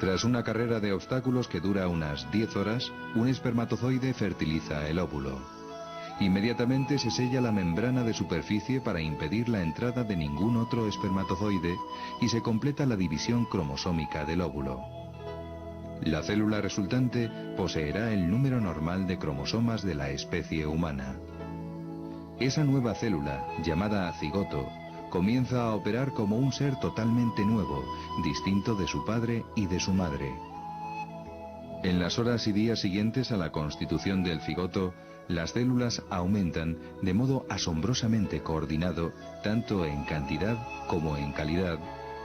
Tras una carrera de obstáculos que dura unas 10 horas, un espermatozoide fertiliza el óvulo. Inmediatamente se sella la membrana de superficie para impedir la entrada de ningún otro espermatozoide y se completa la división cromosómica del óvulo. La célula resultante poseerá el número normal de cromosomas de la especie humana. Esa nueva célula, llamada cigoto, comienza a operar como un ser totalmente nuevo, distinto de su padre y de su madre. En las horas y días siguientes a la constitución del cigoto, las células aumentan de modo asombrosamente coordinado, tanto en cantidad como en calidad,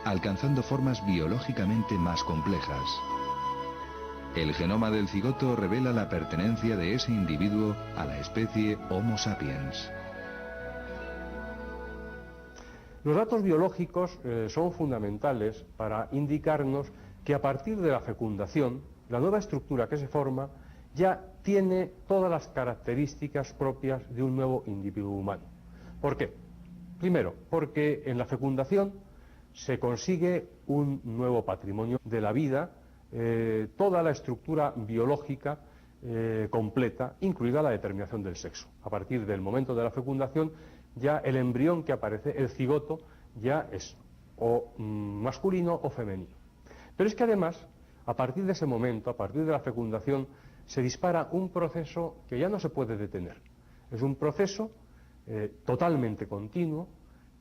alcanzando formas biológicamente más complejas. El genoma del cigoto revela la pertenencia de ese individuo a la especie Homo sapiens. Los datos biológicos son fundamentales para indicarnos que a partir de la fecundación, la nueva estructura que se forma ya tiene todas las características propias de un nuevo individuo humano. ¿Por qué? Primero, porque en la fecundación se consigue un nuevo patrimonio de la vida, toda la estructura biológica completa, incluida la determinación del sexo. A partir del momento de la fecundación, ya el embrión que aparece, el cigoto, ya es o masculino o femenino. Pero es que además, a partir de ese momento, a partir de la fecundación, se dispara un proceso que ya no se puede detener. Es un proceso totalmente continuo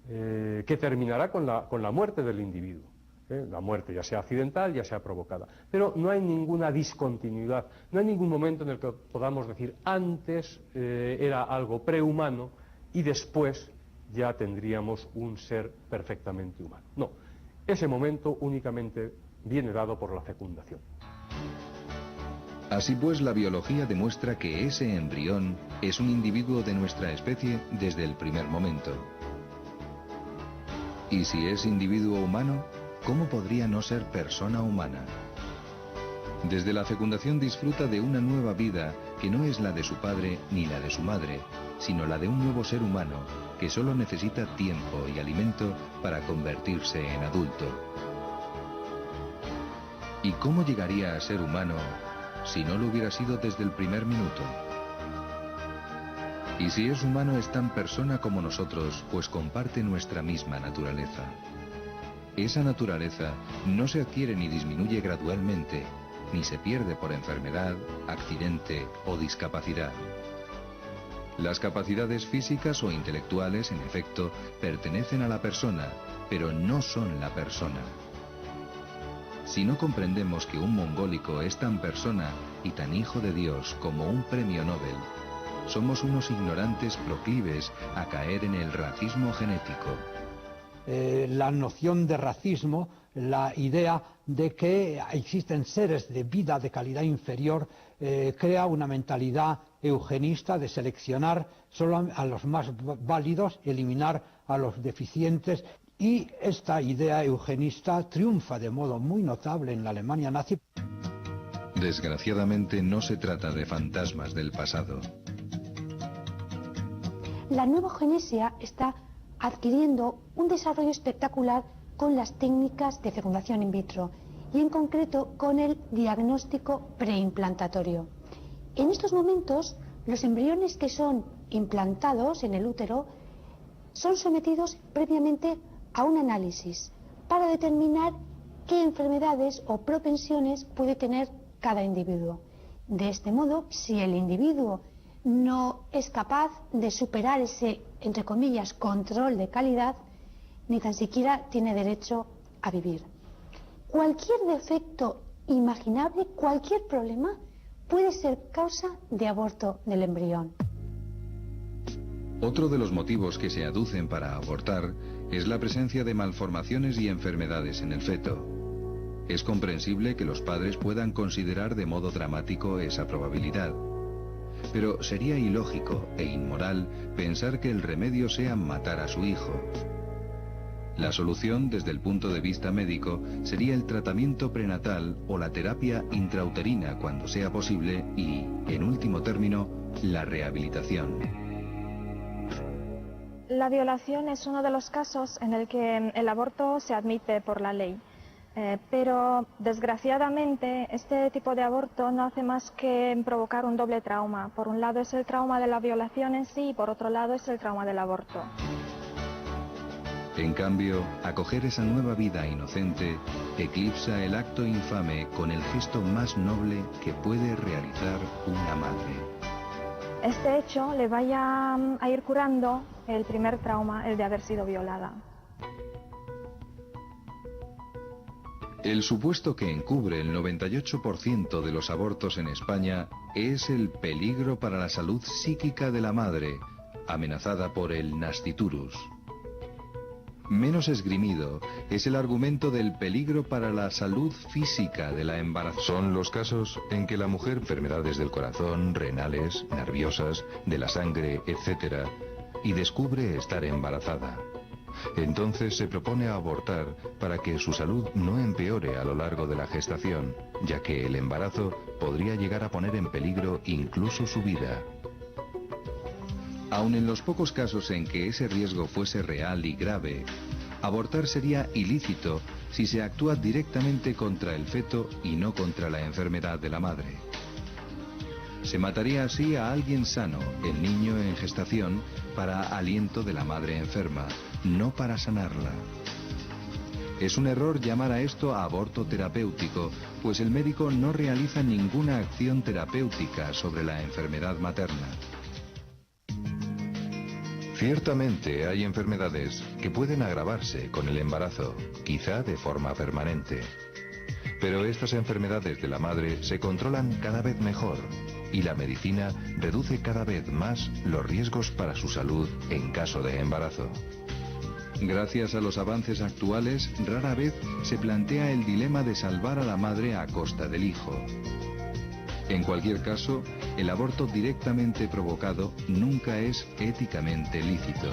que terminará con la muerte del individuo. La muerte ya sea accidental, ya sea provocada. Pero no hay ninguna discontinuidad, no hay ningún momento en el que podamos decir antes era algo prehumano y después ya tendríamos un ser perfectamente humano. No, ese momento únicamente viene dado por la fecundación. Así pues, la biología demuestra que ese embrión es un individuo de nuestra especie desde el primer momento. Y si es individuo humano, ¿cómo podría no ser persona humana? Desde la fecundación disfruta de una nueva vida que no es la de su padre ni la de su madre, sino la de un nuevo ser humano que solo necesita tiempo y alimento para convertirse en adulto. ¿Y cómo llegaría a ser humano si no lo hubiera sido desde el primer minuto? Y si es humano es tan persona como nosotros, pues comparte nuestra misma naturaleza. Esa naturaleza no se adquiere ni disminuye gradualmente, ni se pierde por enfermedad, accidente o discapacidad. Las capacidades físicas o intelectuales, en efecto, pertenecen a la persona, pero no son la persona. Si no comprendemos que un mongólico es tan persona y tan hijo de Dios como un premio Nobel, somos unos ignorantes proclives a caer en el racismo genético. La noción de racismo, la idea de que existen seres de vida de calidad inferior, crea una mentalidad eugenista de seleccionar solo a los más válidos, eliminar a los deficientes, y esta idea eugenista triunfa de modo muy notable en la Alemania nazi. Desgraciadamente no se trata de fantasmas del pasado. La nueva eugenesia está adquiriendo un desarrollo espectacular con las técnicas de fecundación in vitro y en concreto con el diagnóstico preimplantatorio. En estos momentos, los embriones que son implantados en el útero son sometidos previamente a un análisis para determinar qué enfermedades o propensiones puede tener cada individuo. De este modo, si el individuo no es capaz de superar ese, entre comillas, control de calidad, ni tan siquiera tiene derecho a vivir. Cualquier defecto imaginable, cualquier problema, puede ser causa de aborto del embrión. Otro de los motivos que se aducen para abortar es la presencia de malformaciones y enfermedades en el feto. Es comprensible que los padres puedan considerar de modo dramático esa probabilidad. Pero sería ilógico e inmoral pensar que el remedio sea matar a su hijo. La solución, desde el punto de vista médico, sería el tratamiento prenatal o la terapia intrauterina cuando sea posible y, en último término, la rehabilitación. La violación es uno de los casos en el que el aborto se admite por la ley. Pero desgraciadamente este tipo de aborto no hace más que provocar un doble trauma. Por un lado es el trauma de la violación en sí y por otro lado es el trauma del aborto. En cambio, acoger esa nueva vida inocente eclipsa el acto infame con el gesto más noble que puede realizar una madre. Este hecho le vaya a ir curando el primer trauma, el de haber sido violada. El supuesto que encubre el 98% de los abortos en España es el peligro para la salud psíquica de la madre, amenazada por el nasciturus. Menos esgrimido es el argumento del peligro para la salud física de la embarazada. Son los casos en que la mujer enfermedades del corazón, renales, nerviosas, de la sangre, etc., y descubre estar embarazada. Entonces se propone abortar para que su salud no empeore a lo largo de la gestación, ya que el embarazo podría llegar a poner en peligro incluso su vida. Aun en los pocos casos en que ese riesgo fuese real y grave, abortar sería ilícito si se actúa directamente contra el feto y no contra la enfermedad de la madre. Se mataría así a alguien sano, el niño en gestación, para aliento de la madre enferma, no para sanarla. Es un error llamar a esto aborto terapéutico, pues el médico no realiza ninguna acción terapéutica sobre la enfermedad materna. Ciertamente hay enfermedades que pueden agravarse con el embarazo, quizá de forma permanente. Pero estas enfermedades de la madre se controlan cada vez mejor y la medicina reduce cada vez más los riesgos para su salud en caso de embarazo. Gracias a los avances actuales, rara vez se plantea el dilema de salvar a la madre a costa del hijo. En cualquier caso, el aborto directamente provocado nunca es éticamente lícito.